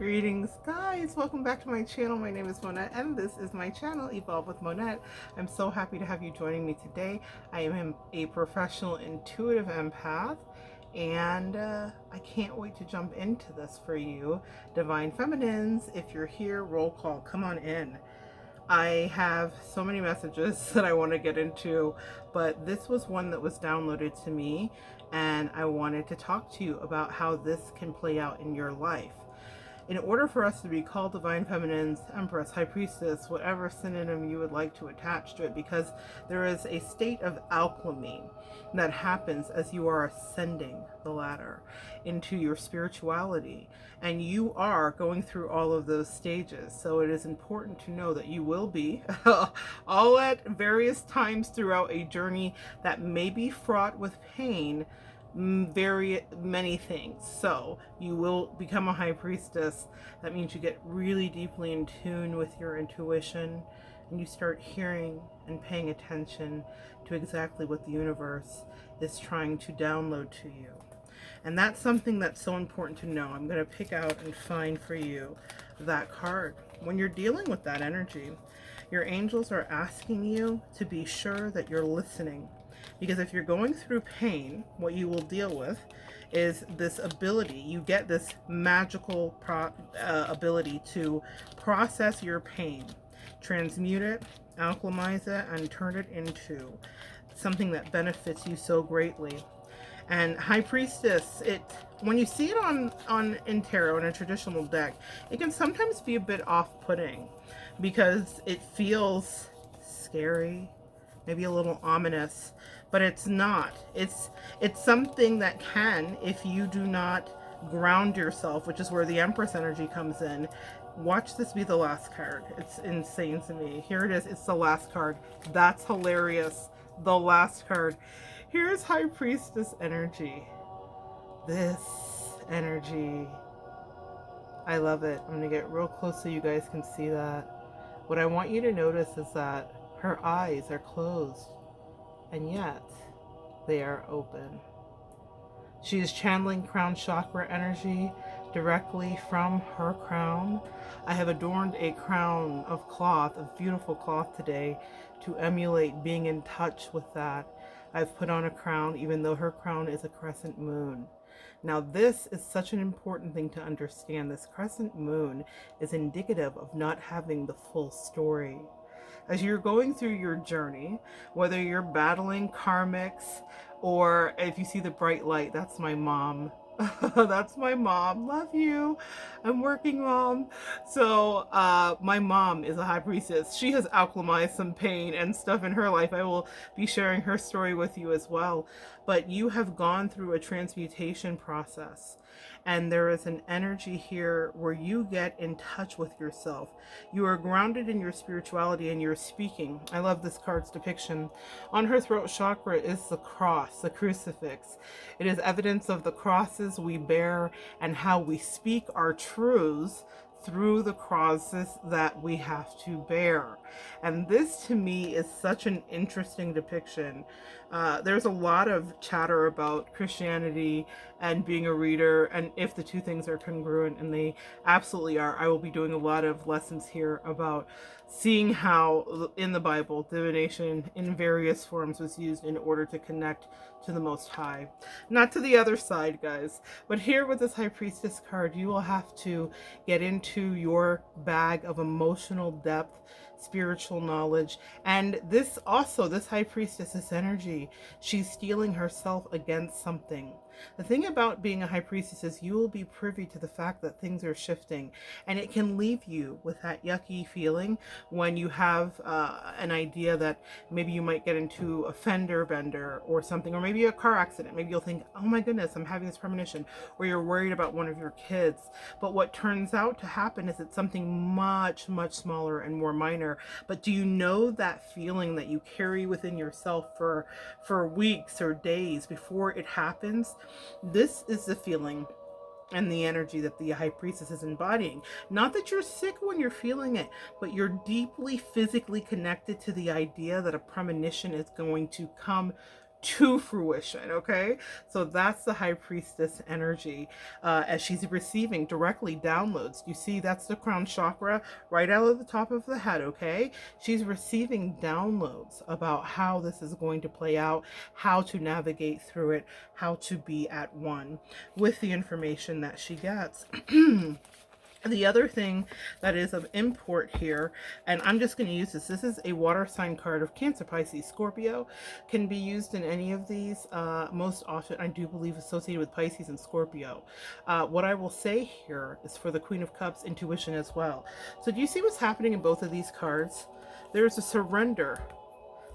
Greetings guys, welcome back to my channel. My name is Monette and this is my channel, Evolve with Monette. I'm so happy to have you joining me today. I am a professional intuitive empath and I can't wait to jump into this for you. Divine Feminines, if you're here, roll call, come on in. I have so many messages that I want to get into, but this was one that was downloaded to me and I wanted to talk to you about how this can play out in your life. In order for us to be called Divine Feminines, Empress, High Priestess, whatever synonym you would like to attach to it, because there is a state of alchemy that happens as you are ascending the ladder into your spirituality. And you are going through all of those stages. So it is important to know that you will be all at various times throughout a journey that may be fraught with pain, very many things. So you will become a high priestess. That means you get really deeply in tune with your intuition and you start hearing and paying attention to exactly what the universe is trying to download to you. And that's something that's so important to know. I'm going to pick out and find for you that card. When you're dealing with that energy, your angels are asking you to be sure that you're listening. Because if you're going through pain, what you will deal with is this ability. You get this magical ability to process your pain, transmute it, alchemize it, and turn it into something that benefits you so greatly. And High Priestess, when you see it in tarot, in a traditional deck, it can sometimes be a bit off-putting because it feels scary, maybe a little ominous, but it's not. It's something that can, if you do not ground yourself, which is where the Empress energy comes in. Watch this be the last card. It's insane to me. Here it is. It's the last card. That's hilarious. The last card. Here's High Priestess energy. This energy, I love it. I'm going to get real close so you guys can see that. What I want you to notice is that her eyes are closed, and yet they are open. She is channeling crown chakra energy directly from her crown. I have adorned a crown of cloth, of beautiful cloth today, to emulate being in touch with that. I've put on a crown, even though her crown is a crescent moon. Now, this is such an important thing to understand. This crescent moon is indicative of not having the full story. As you're going through your journey, whether you're battling karmics or if you see the bright light, that's my mom. That's my mom. Love you. I'm working, mom. So my mom is a high priestess. She has alchemized some pain and stuff in her life. I will be sharing her story with you as well. But you have gone through a transmutation process. And there is an energy here where you get in touch with yourself. You are grounded in your spirituality and you're speaking. I love this card's depiction. On her throat chakra is the cross, the crucifix. It is evidence of the crosses we bear and how we speak our truths through the crosses that we have to bear. And this to me is such an interesting depiction. There's a lot of chatter about Christianity and being a reader and if the two things are congruent, and they absolutely are. I will be doing a lot of lessons here about seeing how in the Bible divination in various forms was used in order to connect to the Most High. Not to the other side, guys, but here with this High Priestess card, you will have to get into your bag of emotional depth, spiritual knowledge, and this High Priestess, this energy, she's steeling herself against something. The thing about being a high priestess is you will be privy to the fact that things are shifting, and it can leave you with that yucky feeling when you have an idea that maybe you might get into a fender bender or something, or maybe a car accident. Maybe you'll think, oh my goodness, I'm having this premonition, or you're worried about one of your kids. But what turns out to happen is it's something much, much smaller and more minor. But do you know that feeling that you carry within yourself for weeks or days before it happens? This is the feeling and the energy that the high priestess is embodying. Not that you're sick when you're feeling it, but you're deeply physically connected to the idea that a premonition is going to come to fruition. Okay, so that's the High Priestess energy, as she's receiving directly downloads. You see, that's the crown chakra right out of the top of the head. Okay, she's receiving downloads about how this is going to play out, how to navigate through it, how to be at one with the information that she gets. The other thing that is of import here, and I'm just going to use this. This is a water sign card of Cancer, Pisces, Scorpio. Can be used in any of these. Most often, I do believe, associated with Pisces and Scorpio. What I will say here is for the Queen of Cups, intuition as well. So do you see what's happening in both of these cards? There's a surrender.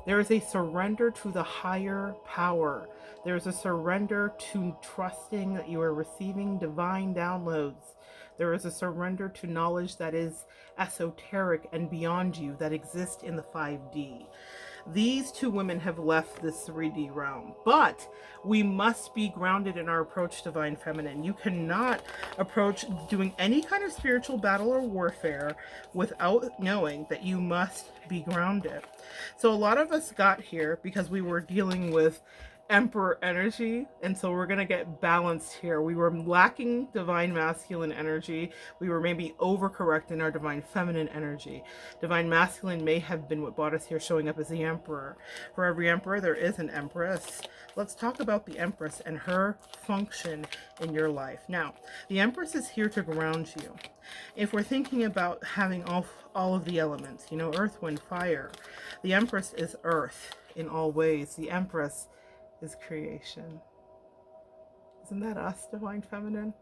There is a surrender to the higher power. There is a surrender to trusting that you are receiving divine downloads. There is a surrender to knowledge that is esoteric and beyond you, that exists in the 5D. These two women have left this 3D realm, but we must be grounded in our approach to Divine Feminine. You cannot approach doing any kind of spiritual battle or warfare without knowing that you must be grounded. So a lot of us got here because we were dealing with Emperor energy, and so we're going to get balanced here. We were lacking divine masculine energy. We were maybe overcorrect in our divine feminine energy. Divine masculine may have been what brought us here, showing up as the emperor. For every emperor there is an empress. Let's talk about the Empress and her function in your life. Now, the Empress is here to ground you. If we're thinking about having all of the elements, you know, earth, wind, fire, the Empress is earth in all ways. The Empress is creation. Isn't that us, Divine Feminine?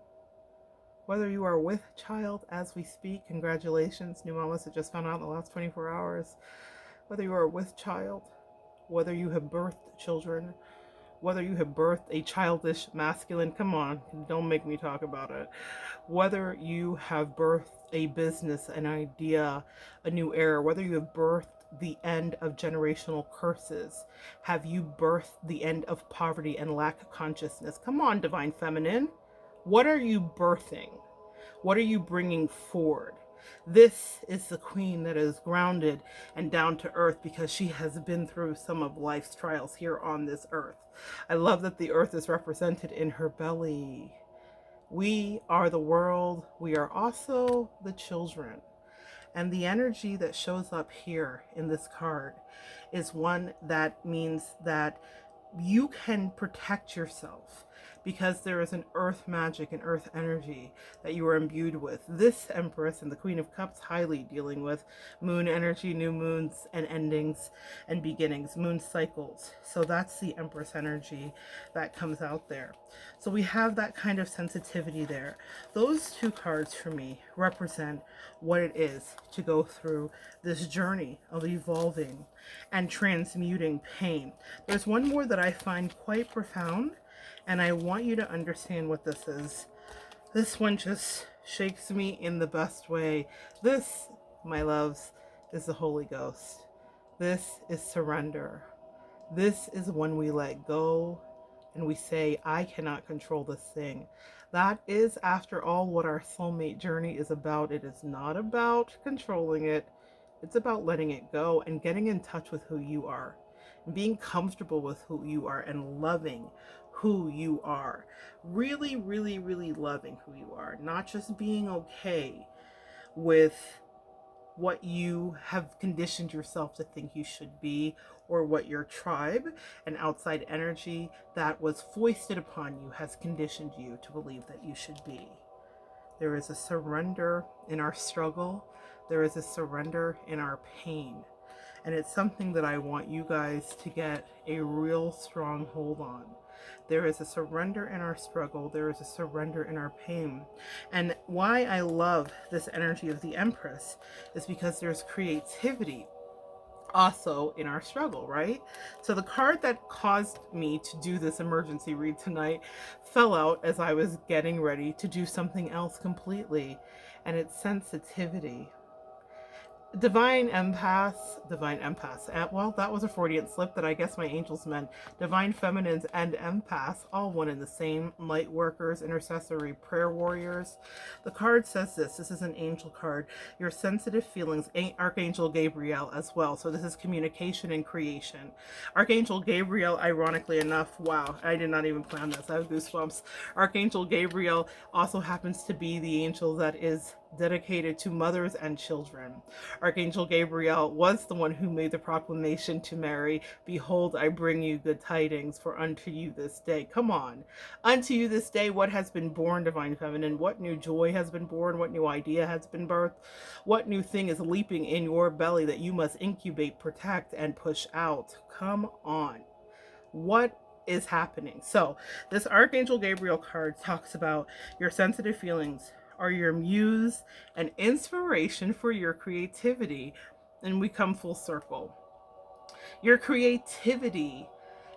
Whether you are with child as we speak, congratulations, new mamas that just found out in the last 24 hours. Whether you are with child, whether you have birthed children, whether you have birthed a childish masculine, come on, don't make me talk about it. Whether you have birthed a business, an idea, a new era, whether you have birthed the end of generational curses, have you birthed the end of poverty and lack consciousness? Come on, Divine Feminine. What are you birthing? What are you bringing forward? This is the queen that is grounded and down to earth because she has been through some of life's trials here on this earth. I love that the earth is represented in her belly. We are the world. We are also the children. And the energy that shows up here in this card is one that means that you can protect yourself because there is an earth magic and earth energy that you are imbued with. This Empress and the Queen of Cups highly dealing with moon energy, new moons and endings and beginnings, moon cycles. So that's the Empress energy that comes out there. So we have that kind of sensitivity there. Those two cards for me represent what it is to go through this journey of evolving and transmuting pain. There's one more that I find quite profound, and I want you to understand what this is. This one just shakes me in the best way. This, my loves, is the Holy Ghost. This is surrender. This is when we let go and we say, I cannot control this thing. That is, after all, what our soulmate journey is about. It is not about controlling it. It's about letting it go and getting in touch with who you are, and being comfortable with who you are and loving who you are. Really, really, really loving who you are. Not just being okay with what you have conditioned yourself to think you should be, or what your tribe and outside energy that was foisted upon you has conditioned you to believe that you should be. There is a surrender in our struggle. There is a surrender in our pain. And it's something that I want you guys to get a real strong hold on. There is a surrender in our struggle. There is a surrender in our pain. And why I love this energy of the Empress is because there's creativity also in our struggle, right? So the card that caused me to do this emergency read tonight fell out as I was getting ready to do something else completely, and it's sensitivity. Divine empaths. Well, that was a Freudian slip that I guess my angels meant. Divine feminines and empaths, all one and the same. Light workers, intercessory prayer warriors. The card says this. This is an angel card. Your sensitive feelings, Archangel Gabriel as well. So this is communication and creation. Archangel Gabriel, ironically enough, wow, I did not even plan this. I have goosebumps. Archangel Gabriel also happens to be the angel that is dedicated to mothers and children. Archangel Gabriel was the one who made the proclamation to Mary, "Behold, I bring you good tidings, for unto you this day." Come on. Unto you this day, what has been born, Divine Feminine? What new joy has been born? What new idea has been birthed? What new thing is leaping in your belly that you must incubate, protect, and push out? Come on. What is happening? So, this Archangel Gabriel card talks about your sensitive feelings are your muse and inspiration for your creativity. And we come full circle. Your creativity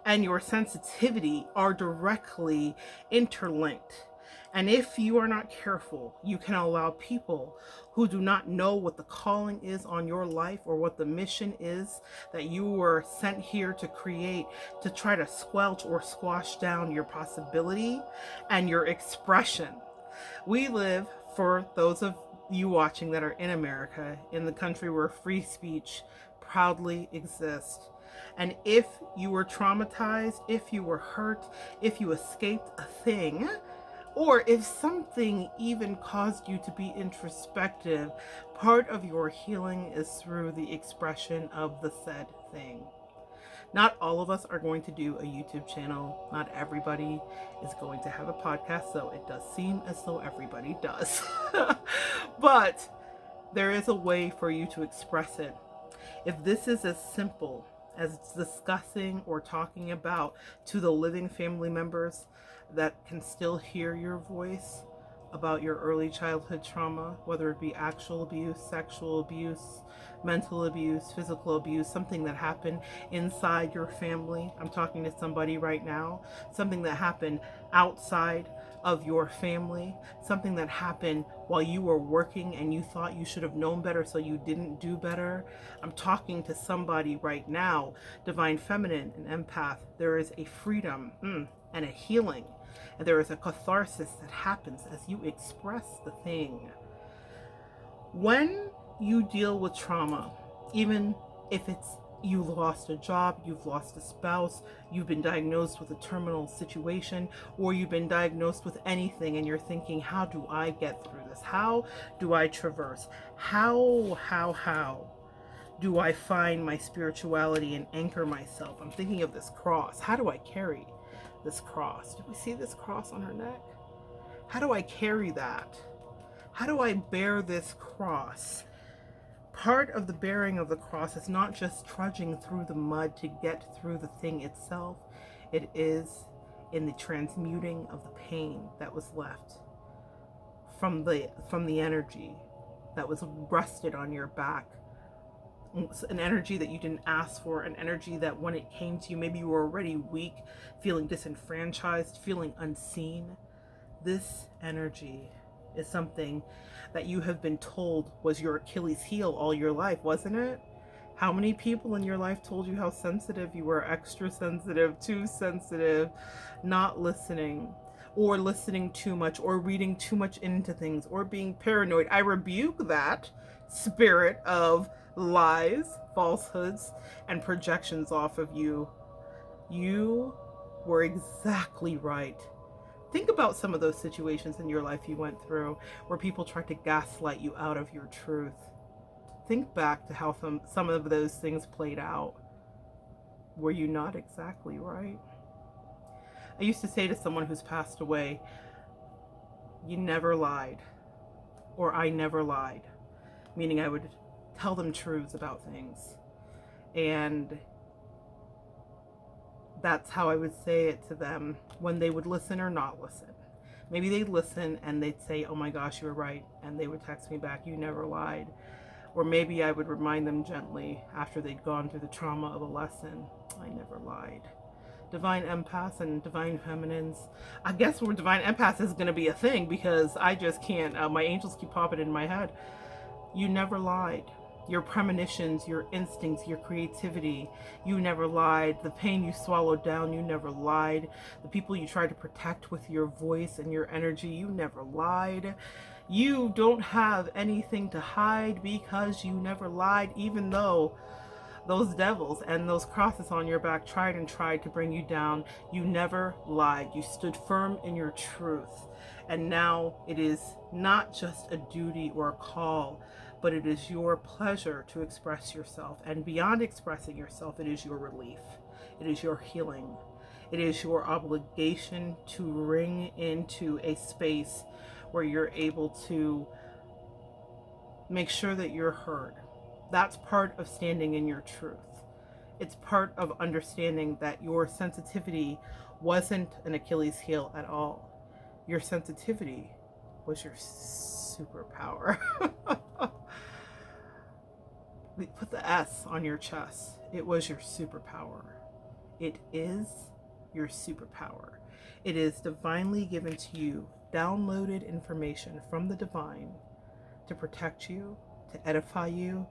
and your sensitivity are directly interlinked. And if you are not careful, you can allow people who do not know what the calling is on your life or what the mission is that you were sent here to create, to try to squelch or squash down your possibility and your expression. We live, for those of you watching that are in America, in the country where free speech proudly exists. And if you were traumatized, if you were hurt, if you escaped a thing, or if something even caused you to be introspective, part of your healing is through the expression of the said thing. Not all of us are going to do a YouTube channel. Not everybody is going to have a podcast, so it does seem as though everybody does. But there is a way for you to express it. If this is as simple as discussing or talking about to the living family members that can still hear your voice about your early childhood trauma, whether it be actual abuse, sexual abuse, mental abuse, physical abuse, something that happened inside your family. I'm talking to somebody right now, something that happened outside of your family, something that happened while you were working and you thought you should have known better, so you didn't do better. I'm talking to somebody right now, Divine Feminine and Empath. There is a freedom and a healing, and there is a catharsis that happens as you express the thing. When you deal with trauma, even if it's you've lost a job, you've lost a spouse, you've been diagnosed with a terminal situation, or you've been diagnosed with anything and you're thinking, how do I get through this? How do I traverse? How do I find my spirituality and anchor myself? I'm thinking of this cross. How do I carry this cross? Do we see this cross on her neck? How do I carry that? How do I bear this cross? Part of the bearing of the cross is not just trudging through the mud to get through the thing itself. It is in the transmuting of the pain that was left from the energy that was rested on your back. An energy that you didn't ask for, an energy that when it came to you, maybe you were already weak, feeling disenfranchised, feeling unseen. This energy is something that you have been told was your Achilles heel all your life, wasn't it? How many people in your life told you how sensitive you were, extra sensitive, too sensitive, not listening, or listening too much, or reading too much into things, or being paranoid? I rebuke that spirit of lies, falsehoods, and projections off of you. You were exactly right. Think about some of those situations in your life you went through where people tried to gaslight you out of your truth. Think back to how some of those things played out. Were you not exactly right? I used to say to someone who's passed away, you never lied, or I never lied, meaning I would tell them truths about things. And that's how I would say it to them when they would listen or not listen. Maybe they'd listen and they'd say, oh my gosh, you were right. And they would text me back, you never lied. Or maybe I would remind them gently after they'd gone through the trauma of a lesson, I never lied. Divine Empaths and Divine Feminines. I guess where Divine Empaths is going to be a thing because I just can't, my angels keep popping in my head. You never lied. your premonitions, your instincts, your creativity. You never lied. The pain you swallowed down, you never lied. The people you tried to protect with your voice and your energy, you never lied. You don't have anything to hide because you never lied, even though those devils and those crosses on your back tried to bring you down. You never lied. You stood firm in your truth. And now it is not just a duty or a call, but it is your pleasure to express yourself. And beyond expressing yourself, it is your relief. It is your healing. It is your obligation to ring into a space where you're able to make sure that you're heard. That's part of standing in your truth. It's part of understanding that your sensitivity wasn't an Achilles heel at all. Your sensitivity was your superpower. Put the S on your chest. It was your superpower. It is your superpower. It is divinely given to you, downloaded information from the divine to protect you, to edify you,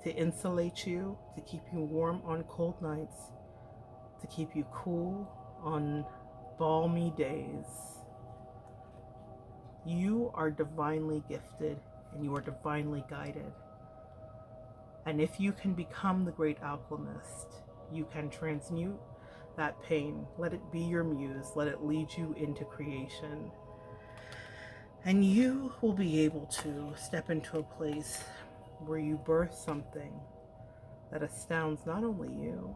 to insulate you, to keep you warm on cold nights, to keep you cool on balmy days. You are divinely gifted and you are divinely guided. And if you can become the great alchemist, you can transmute that pain. Let it be your muse. Let it lead you into creation. And you will be able to step into a place where you birth something that astounds not only you,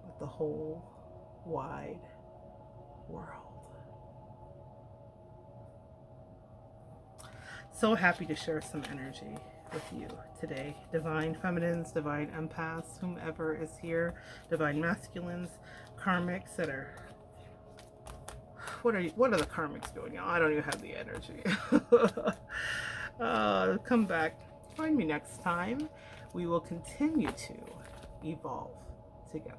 but the whole wide world. So happy to share some energy with you today. Divine feminines, divine empaths, whomever is here, divine masculines, karmics that are... What are the karmics doing now? I don't even have the energy. Come back. Join me next time. We will continue to evolve together.